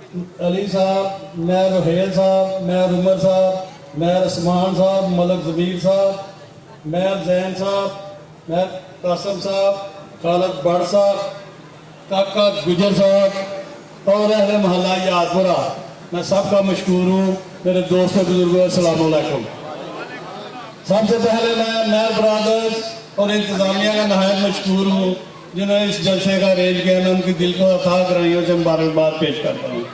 अली साहब, मैं रोहेल साहब, मैं उमर साहब, मैं रसमान साहब, मलक ज़मीर साहब, मैं जैन साहब, मैं कासम साहब, खालिद बड़ साहब, काका गुजर साहब और अहले मोहल्ला यादपुरा, मैं सबका मशकूर हूँ। मेरे दोस्तों बुजुर्गों अस्सलाम वालेकुम। सबसे पहले मैं मेयर ब्रादर्स और इंतज़ामिया का नहायत मशकूर हूँ जिन्होंने इस जलसे का अरेंज किया। मैं उनकी दिल को अथाह गहराइयों से मुबारकबाद पेश करता हूँ।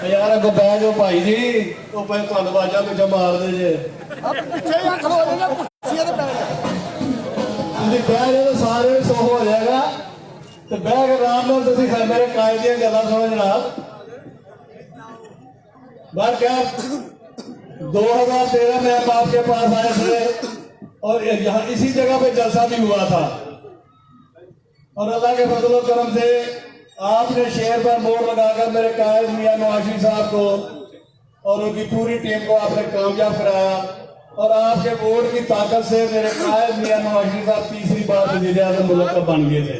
यार अगो बह जाओ भाई जी, तो भाई तुहानू आवाज़ां पिछे मार दे जे बह जाओ तो सारे सो हो जाएगा। तो बह के आराम नाल तुसीं मेरे कायद दी गल्लां समझ नाल। बात क्या 2013 में हम आपके पास आए थे और यहाँ इसी जगह पे जलसा भी हुआ था और अल्लाह के फजल करम से आपने शेर पर मोड़ लगाकर मेरे कायद मियां नवाशी साहब को और उनकी पूरी टीम को आपने कामयाब कराया और आपके वोट की ताकत से मेरे कायद मियां नवाशी साहब तीसरी बार वज़ीर आज़म मुल्क का बन गए थे।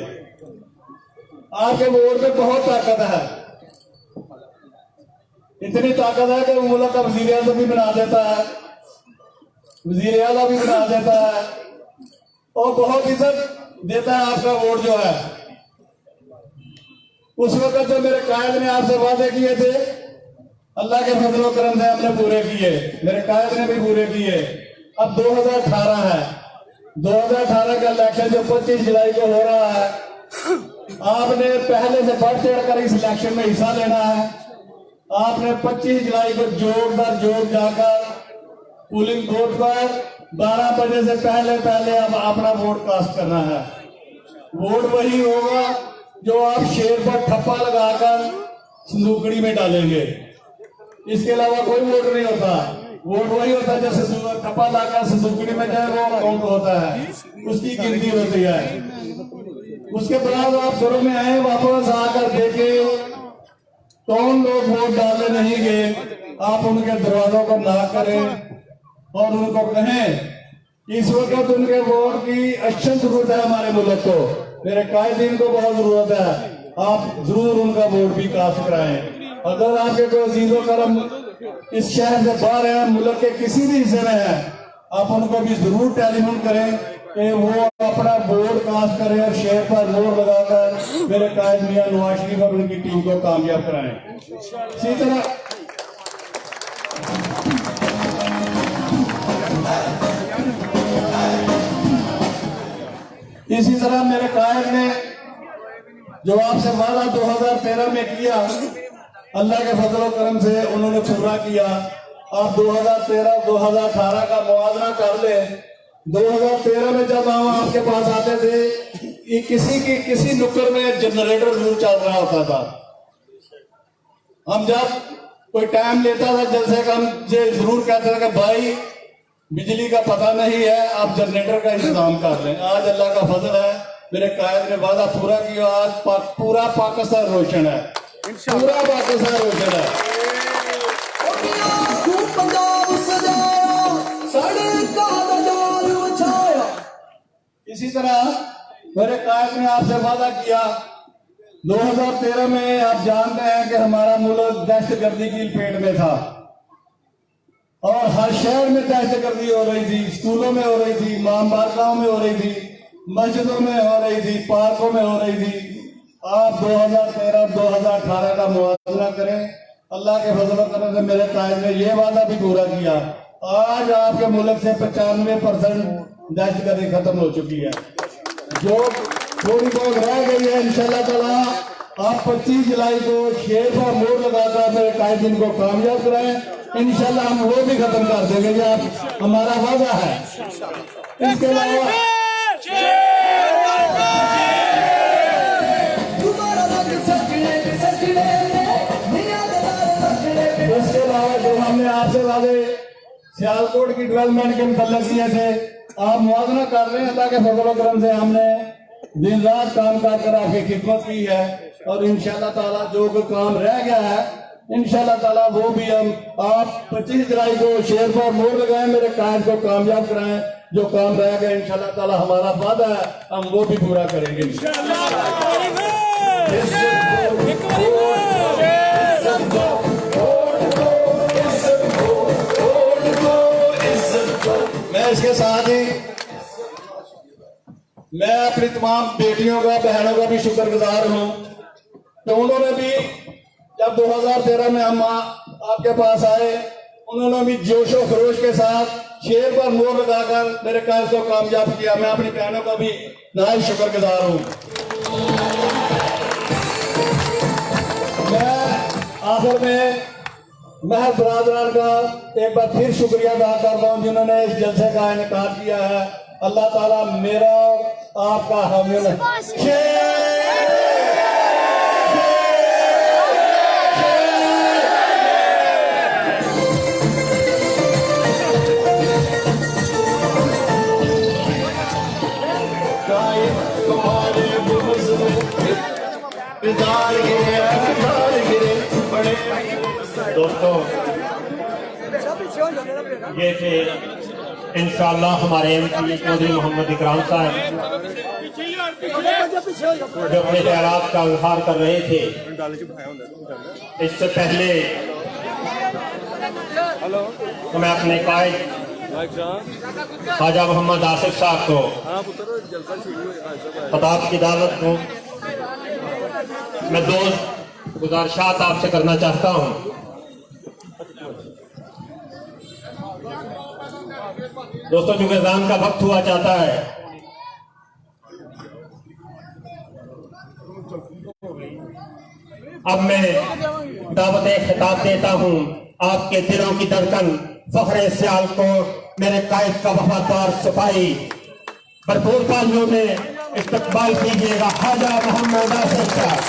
आपके वोट में बहुत ताकत है, इतनी ताकत है कि वो मुल्क का वज़ीर आज़म भी बना देता है, वज़ीर आला भी बना देता है और बहुत इज्जत देता है आपका वोट जो है। उस वक्त जो मेरे कायद ने आपसे वादे किए थे अल्लाह के फजल करम से हमने पूरे किए, मेरे कायद ने भी पूरे किए। अब 2018 है, 2018 का इलेक्शन जो 25 जुलाई को हो रहा है, आपने पहले से बढ़ चढ़ कर इस इलेक्शन में हिस्सा लेना है। आपने 25 जुलाई को जोर दर जोर जाकर पोलिंग बूथ पर 12 बजे से पहले पहले अब अपना वोट कास्ट करना है। वोट वही होगा जो आप शेर पर ठप्पा लगाकर संदूकड़ी में डालेंगे, इसके अलावा कोई वोट नहीं होता। वोट वही होता है जैसे ठप्पा लाकर संदूकड़ी में जाए वो काउंट होता है, उसकी गिनती होती है। उसके बाद आप घरों में आए, वापस आकर देखें कौन लोग वोट डालने नहीं गए, आप उनके दरवाजों को नॉक करें और उनको कहें इस वक्त उनके वोट की अच्छी जरूरत है हमारे मुल्क को, मेरे कायदीन को बहुत जरूरत है, आप जरूर उनका वोट भी कास्ट कराएं। अगर आपके कोई अजीजो करम इस शहर से बाहर है, मुल्क के किसी भी हिस्से में है, आप उनको भी जरूर टेलीफोन करें कि वो अपना वोट कास्ट करें और शेर पर वोट लगाकर मेरे कायद मियां नवाज शरीफ और उनकी टीम को कामयाब कराएं। इसी तरह मेरे कायद ने जो आपसे वादा 2013 में किया, अल्लाह के फजल करम से उन्होंने पूरा किया। आप 2013-2018 का मुआवजा कर ले। 2013 में जब हम आपके पास आते थे किसी नुक्कड़ में जनरेटर जरूर चल रहा होता था। हम जब कोई टाइम लेता था जलसे का, हम जरूर कहते थे कि भाई बिजली का पता नहीं है, आप जनरेटर का इंतजाम कर लें। आज अल्लाह का फजल है, मेरे कायद ने वादा पूरा किया। आज पूरा पाकिस्तान रोशन है, पूरा पाकिस्तान रोशन है। इसी तरह मेरे कायद ने आपसे वादा किया 2013 में, आप जानते हैं कि हमारा मुल्क दहशतगर्दी की लपेट में था और हर शहर में दहशतगर्दी हो रही थी, स्कूलों में हो रही थी, मामबारगाहों में हो रही थी, मस्जिदों में हो रही थी, पार्कों में हो रही थी। आप 2013-2018 का मुआवजा करें। अल्लाह के फजल करम से मेरे कायद ने यह वादा भी पूरा किया। आज आपके मुल्क से 95% दहशतगर्दी खत्म हो चुकी है। जो थोड़ी बहुत रह गई है इंशाल्लाह ताला आप 25 जुलाई को शेर पर मोड़ लगाकर मेरे कायदीन को कामयाब कराएं। इंशाल्लाह हम वो भी खत्म कर देंगे, ये आप हमारा वादा है। इसके अलावा जो हमने आपसे वादे सियालकोट की डेवलपमेंट के मुतल्लिक़ किए थे, आप मुआवजा कर रहे हैं। अल्लाह के फजल करम से हमने दिन रात काम कर आपकी खिदमत की है और इंशाल्लाह ताला जो काम रह गया है इंशाल्लाह ताला वो भी हम आप 25 जुलाई को शेर पर मोड़ लगाएं, मेरे कायद को कामयाब कराएं। जो काम रह गया इंशाल्लाह ताला हमारा वादा है, हम वो भी पूरा करेंगे इंशाल्लाह। मैं अपनी तमाम बेटियों का, बहनों का भी शुक्रगुजार हूं कि उन्होंने भी जब 2013 में हम आपके पास आए, उन्होंने भी जोशो खरोश के साथ शेर पर मोहर लगाकर मेरे कायद को कामयाब किया। मैं अपनी बहनों का भी नाइस शुक्रगुजार हूं। मैं आखिर में महल बरादरान का एक बार फिर शुक्रिया अदा करता हूं जिन्होंने इस जलसे का इनेकाद किया है। अल्लाह ताला मेरा आपका हामी दोस्तों, ये थे इंशाअल्लाह हमारे एमपी चौधरी मोहम्मद इकराम साहब जो अपने ख्यालात का इजहार कर रहे थे। इससे पहले तो मैं अपने कायद ख्वाजा मोहम्मद आसिफ साहब को खिताब की दावत को मैं दो गुजारिशात आपसे करना चाहता हूं। दोस्तों, चूंकि अज़ान का वक्त हुआ चाहता है, अब मैं दावत खिताब देता हूं आपके दिलों की धड़कन फखरे सियाल को मेरे कायद का वफादार सिपाही भरपूर तालियों में इस्तकबाल कीजिएगा ख्वाजा मोहम्मद आसिफ साहब।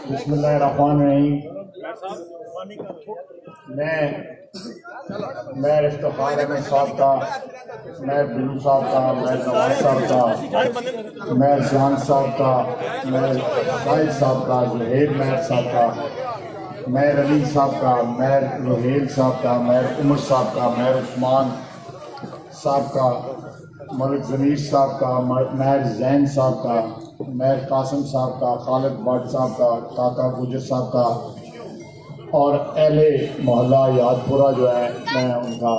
बिस्मिल्लाहिर्रहमानिर्रहीम। मैं इफ्तिखार अहमद साहब का, मैं बिल्लू साहब का, मैं नवाज साहब का, मैं जान साहब का, मैं साहिद साहब का, जहेर महर साहब का, मैं रली साहब का, मैं रोहेल साहब का, मैं उमर साहब का, मैं उस्मान साहब का, मलिक ज़मीर साहब का, महर जैन साहब का, महर कासिम साहब का, खालिद भट्ट साहब का, काका गुजर साहब का और अहले मोहल्ला यादपुरा जो है, मैं उनका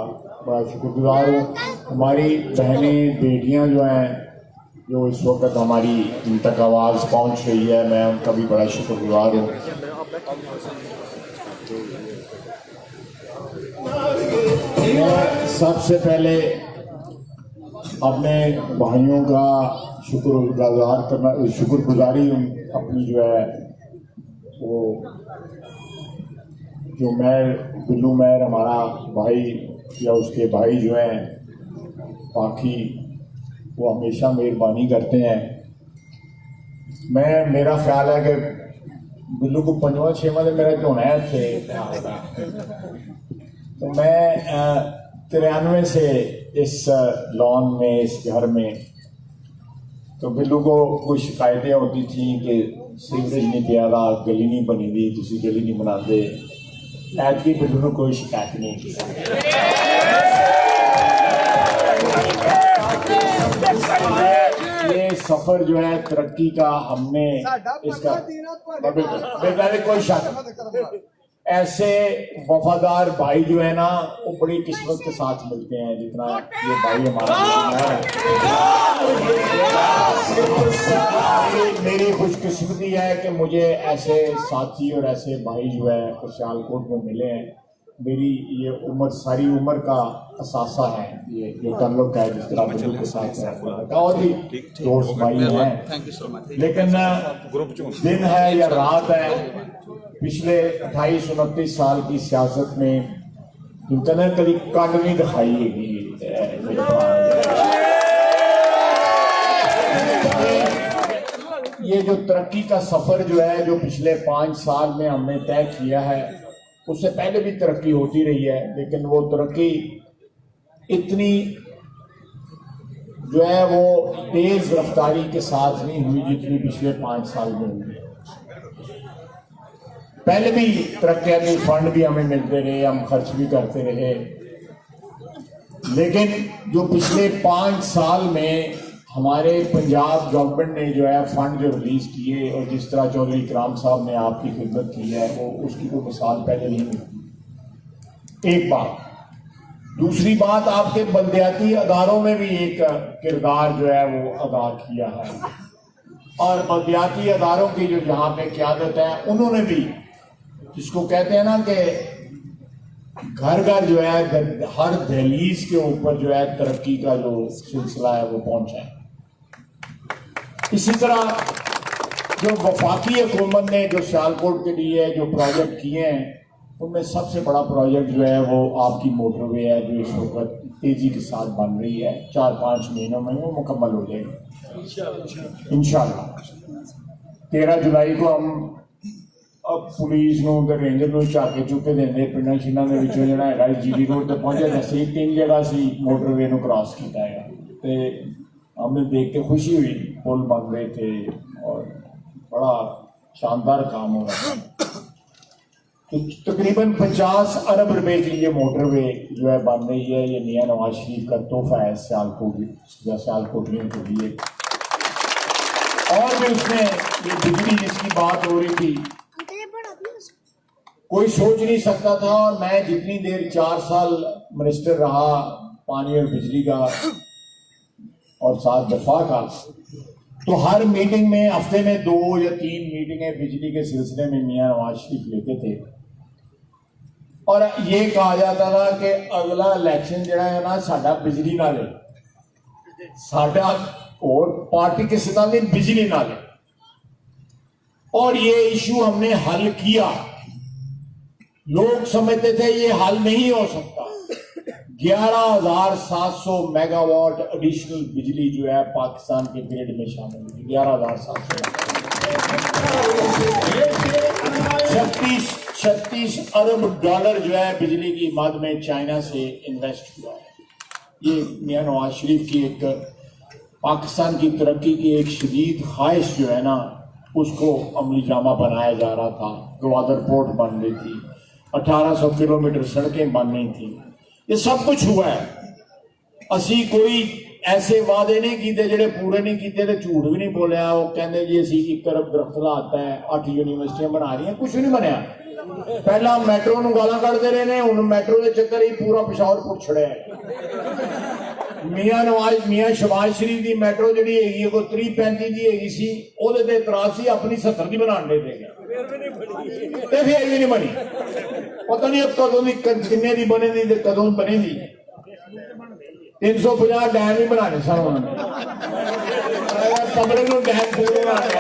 बड़ा शुक्रगुजार हूँ। हमारी बहनें बेटियाँ जो हैं जो इस वक्त हमारी इन तक आवाज़ पहुँच रही है, मैं उनका भी बड़ा शुक्रगुजार हूँ। मैं सबसे पहले अपने भाइयों का शुक्रगुजारी अपनी जो है वो जो बिल्लू महर हमारा भाई या उसके भाई जो हैं बाकी वो हमेशा मेहरबानी करते हैं। मेरा ख्याल है कि बिल्लू को 5वां-6वां दिन मेरा जो है थे तो मैं 93 से इस लॉन में, इस घर में, तो बिल्लू को कुछ शिकायतें होती थी कि सीवरेज नहीं पिया रहा, गली नहीं बनी हुई, दूसरी गली नहीं बनाते। ऐतकी बिल्लू को कोई शिकायत नहीं की। ये सफर जो है तरक्की का, हमने इसका कोई शक, ऐसे वफादार भाई जो है ना वो बड़ी किस्मत के साथ मिलते हैं जितना ये भाई हमारा है। मेरी खुशकिस्मती है कि मुझे ऐसे साथी और ऐसे भाई जो है तो सियालकोट में मिले हैं। मेरी ये उम्र, सारी उम्र का असासा है ये जो ताल्लुक है जिस तरह बिल्लू के साथ है, और भी दोस्त भाई हैं। लेकिन दिन है या रात है, पिछले 28-29 साल की सियासत में इनका कभी कांड नहीं दिखाई ये जो तरक्की का सफर जो है जो पिछले 5 साल में हमने तय किया है, उससे पहले भी तरक्की होती रही है, लेकिन वो तरक्की इतनी जो है वो तेज रफ्तारी के साथ नहीं हुई जितनी पिछले 5 साल में हुई। पहले भी तरक्याती फंड भी हमें मिलते रहे, हम खर्च भी करते रहे, लेकिन जो पिछले 5 साल में हमारे पंजाब गवर्नमेंट ने जो है फंड जो रिलीज किए और जिस तरह चौधरी इकराम साहब ने आपकी खिदमत की है वो उसकी कोई मिसाल पहले नहीं मिलती। एक बात। दूसरी बात, आपके बल्दियाती अदारों में भी एक किरदार जो है वो अदा किया है और बल्दियाती अदारों की जो जहाँ पे क़यादत है उन्होंने भी, जिसको कहते हैं ना कि घर घर जो है हर दहलीज के ऊपर जो है तरक्की का जो सिलसिला है वो पहुंचा है। इसी तरह जो वफाकी हुकूमत ने जो सियालकोट के लिए जो प्रोजेक्ट किए हैं उनमें सबसे बड़ा प्रोजेक्ट जो है वो आपकी मोटरवे है जो इस वक्त तेजी के साथ बन रही है। 4-5 महीनों में वो मुकम्मल हो जाएगी इंशाल्लाह। 13 जुलाई को हम अब पुलिस ਨੂੰ ਤੇ ਰੇਂਜਰ ਨੂੰ ਝਾਕੇ ਚੁੱਕੇ ਦਿੰਦੇ ਪਿੰਡਾਂ ਛਿੰਨਾਂ ਦੇ ਵਿੱਚੋਂ ਜਿਹੜਾ ਹੈਗਾ ਜੀਡੀ ਰੋਡ ਤੇ ਪਹੁੰਚਿਆ ਤਾਂ ਸੀ 3 ਜਗ੍ਹਾ ਸੀ मोटरवे ਨੂੰ क्रॉस किया है तो हमें देख के खुशी हुई। पुल बन रहे थे और बड़ा शानदार काम हो रहा था। तो तकरीबन 50 अरब रुपए की ये मोटरवे जो है बन रही है। ये मियां नवाज शरीफ का तोहफा है सियालकोटियों के लिए। और भी उसमें ये बिजली जिसकी बात हो रही थी, कोई सोच नहीं सकता था। और मैं जितनी देर 4 साल मिनिस्टर रहा पानी और बिजली का और साथ दफा का, तो हर मीटिंग में हफ्ते में 2 या 3 मीटिंगें बिजली के सिलसिले में मियां नवाज शरीफ लेते थे। और ये कहा जाता था कि अगला इलेक्शन जो है ना साडा बिजली ना ले, साडा और पार्टी के सिद्धांत में बिजली ना ले। और ये इशू हमने हल किया। लोग समझते थे ये हल नहीं हो सकता। 11,700 मेगावाट एडिशनल बिजली जो है पाकिस्तान के ग्रिड में शामिल हुई। 11,700 36 अरब डॉलर जो है बिजली की मद में चाइना से इन्वेस्ट हुआ है। ये मियां नवाज शरीफ की एक पाकिस्तान की तरक्की की एक शदीद ख्वाहिश जो है ना उसको अमली जामा बनाया जा रहा था। गवादर पोर्ट बन रही थी, 1800 किलोमीटर सड़कें बन रही थी। ये सब कुछ हुआ है। असी कोई ऐसे वादे नहीं किए जेडे पूरे नहीं किए तो झूठ भी नहीं बोलिया। वो कहते जी असी 1 अरब दरख्त लाता है, 8 यूनिवर्सिटियां बना रही हैं, कुछ नहीं बनया। पहला मैट्रो ਨੂੰ गालां ਕੱਢਦੇ ਰਹੇ ਨੇ, ਹੁਣ मैट्रो के चक्कर ही पूरा पेशावर पुट छड़िया है। मियां शहबाज शरीफ की मैट्रो जी है कोई 30-35 की हैगी सी, ਉਹਦੇ ਤੇ ਇਤਰਾਜ਼ ਸੀ, अपनी 70 की बनाने दे गया ਤੇ ਫਿਰ ਵੀ नहीं बनी। पता नहीं अब कदों की किन्ने की बनेगी ते कदों बनेगी। 350 डैम ही बनाने सन उन्होंने। पब्लिक को डैम पूरे बनाने।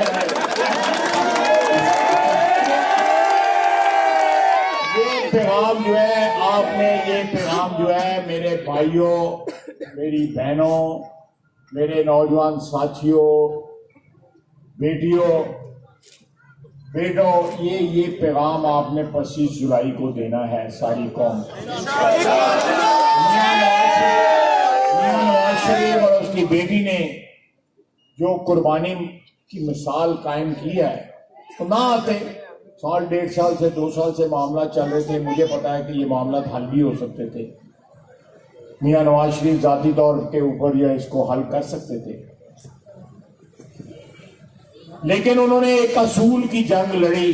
ये पैगाम जो है आपने, ये पैगाम जो है मेरे भाइयों, मेरी बहनों, मेरे नौजवान साथियों, बेटियों, बेटो, ये पैगाम आपने 25 जुलाई को देना है सारी कौम। मियां नवाज शरीफ और उसकी बेटी ने जो कुर्बानी की मिसाल कायम की है, तो ना आते 1.5 साल से 2 साल से मामला चल रहे थे। मुझे पता है कि ये मामला हल भी हो सकते थे। मियां नवाज शरीफ जाती तौर के ऊपर यह इसको हल कर सकते थे, लेकिन उन्होंने एक असूल की जंग लड़ी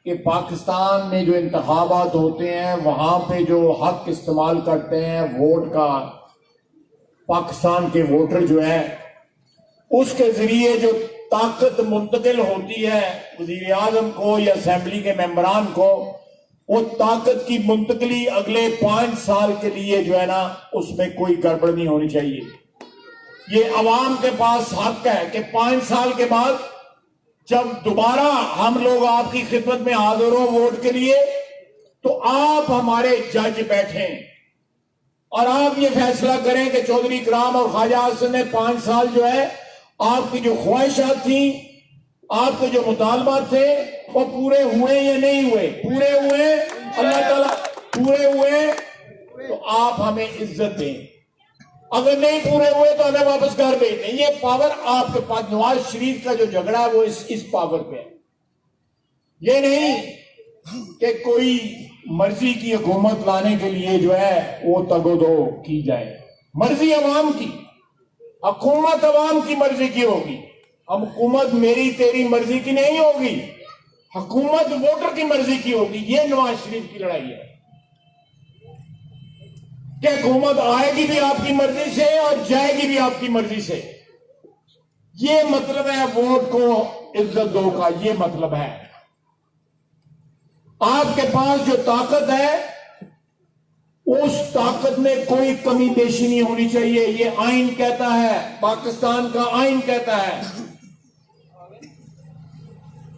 कि पाकिस्तान में जो इंतखाबात होते हैं वहां पे जो हक इस्तेमाल करते हैं वोट का, पाकिस्तान के वोटर जो है उसके जरिए जो ताकत मुंतकिल होती है वज़ीर आज़म को या असेंबली के मेंबरान को, वो ताकत की मुंतकली अगले 5 साल के लिए जो है ना उसमें कोई गड़बड़ नहीं होनी चाहिए। ये अवाम के पास हक है कि 5 साल के बाद जब दोबारा हम लोग आपकी खिदमत में हाजिर हो वोट के लिए, तो आप हमारे जज बैठें और आप ये फैसला करें कि चौधरी इकराम और ख्वाजा हसन ने 5 साल जो है आपकी जो ख्वाहिशात थी, आपके जो मुतालबात थे, वो पूरे हुए या नहीं हुए? पूरे हुए, अल्लाह ताला पूरे हुए तो आप हमें इज्जत दें। अगर नहीं पूरे हुए तो हमें वापस घर भेज दें। ये पावर आपके पास, नवाज शरीफ का जो झगड़ा है वो इस पावर पे है। ये नहीं कि कोई मर्जी की हुकूमत लाने के लिए जो है वो तगोदो की जाए। मर्जी अवाम की, हुकूमत अवाम की मर्जी की होगी। अब हुकूमत मेरी तेरी मर्जी की नहीं होगी, हुकूमत वोटर की मर्जी की होगी। ये नवाज शरीफ की लड़ाई है कि हुकूमत आएगी भी आपकी मर्जी से और जाएगी भी आपकी मर्जी से। ये मतलब है वोट को इज्जत दो का, ये मतलब है। आपके पास जो ताकत है उस ताकत में कोई कमी पेशी नहीं होनी चाहिए। ये आइन कहता है, पाकिस्तान का आइन कहता है,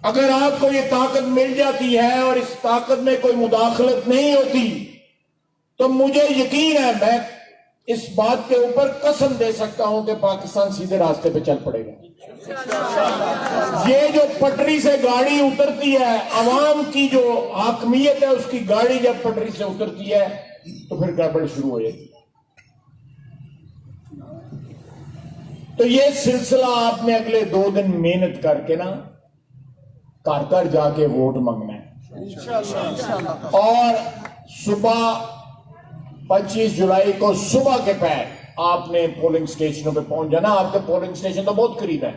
अगर आपको ये ताकत मिल जाती है और इस ताकत में कोई मुदाखलत नहीं होती तो मुझे यकीन है, मैं इस बात के ऊपर कसम दे सकता हूं कि पाकिस्तान सीधे रास्ते पे चल पड़ेगा। ये जो पटरी से गाड़ी उतरती है, अवाम की जो हाकमियत है उसकी गाड़ी जब पटरी से उतरती है तो फिर गड़बड़ शुरू हो जाती है। तो ये सिलसिला आपने अगले 2 दिन मेहनत करके ना घर घर जाके वोट मांगना है और सुबह 25 जुलाई को सुबह के पैर आपने पोलिंग स्टेशनों पे पहुंच जाना। आपके पोलिंग स्टेशन तो बहुत करीब है,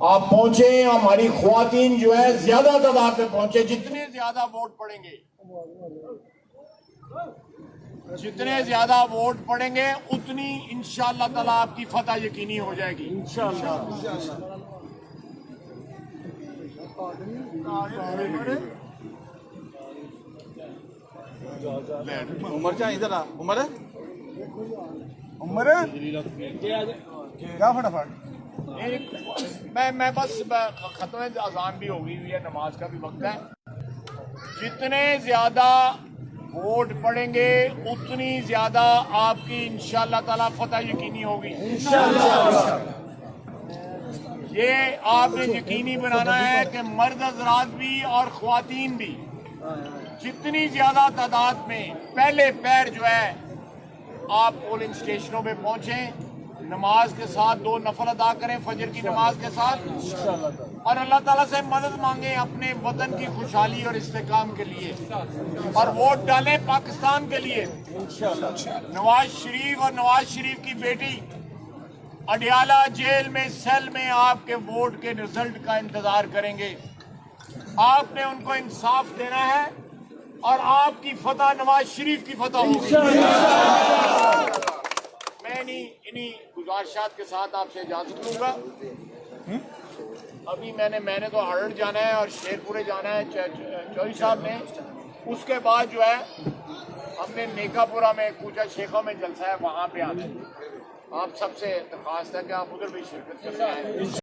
आप पहुंचे। हमारी ख्वातीन जो है ज्यादा तादाद में पहुंचे। जितने ज्यादा वोट पड़ेंगे, जितने ज्यादा वोट पड़ेंगे उतनी इंशाअल्लाह ताला आपकी फतह यकीनी हो जाएगी इंशाअल्लाह। उमर जा इधर आ। उमर उमर क्या फटाफट। मैं बस खत्म अजान भी हो गई हुई है, नमाज का भी वक्त है। जितने ज्यादा वोट पड़ेंगे उतनी ज्यादा आपकी इंशाअल्लाह ताला फतह यकीनी होगी। ये आपने यकीनी बनाना है कि मर्द हज़रात भी और ख्वातीन भी जितनी ज्यादा तादाद में पहले पैर जो है आप पोलिंग स्टेशनों पे पहुंचे, नमाज के साथ 2 नफल अदा करें फजर की नमाज के साथ और अल्लाह ताला से मदद मांगे अपने वतन की खुशहाली और इस्तेकाम के लिए और वोट डालें पाकिस्तान के लिए। नवाज शरीफ और नवाज शरीफ की बेटी अडियाला जेल में सेल में आपके वोट के रिजल्ट का इंतजार करेंगे। आपने उनको इंसाफ देना है और आपकी फतह नवाज शरीफ की फतह होगी। मैं इन्हीं गुजारिशात के साथ आपसे इजाजत लूंगा। अभी मैंने तो हरड़ जाना है और शेरपुरे जाना है चौधरी साहब ने। उसके बाद जो है हमने नेकापुरा में कूचा शेखा में जलसा है, वहां पे आना है। आप सबसे दरख्वास्त है कि आप उधर भी शिरकत करते हैं।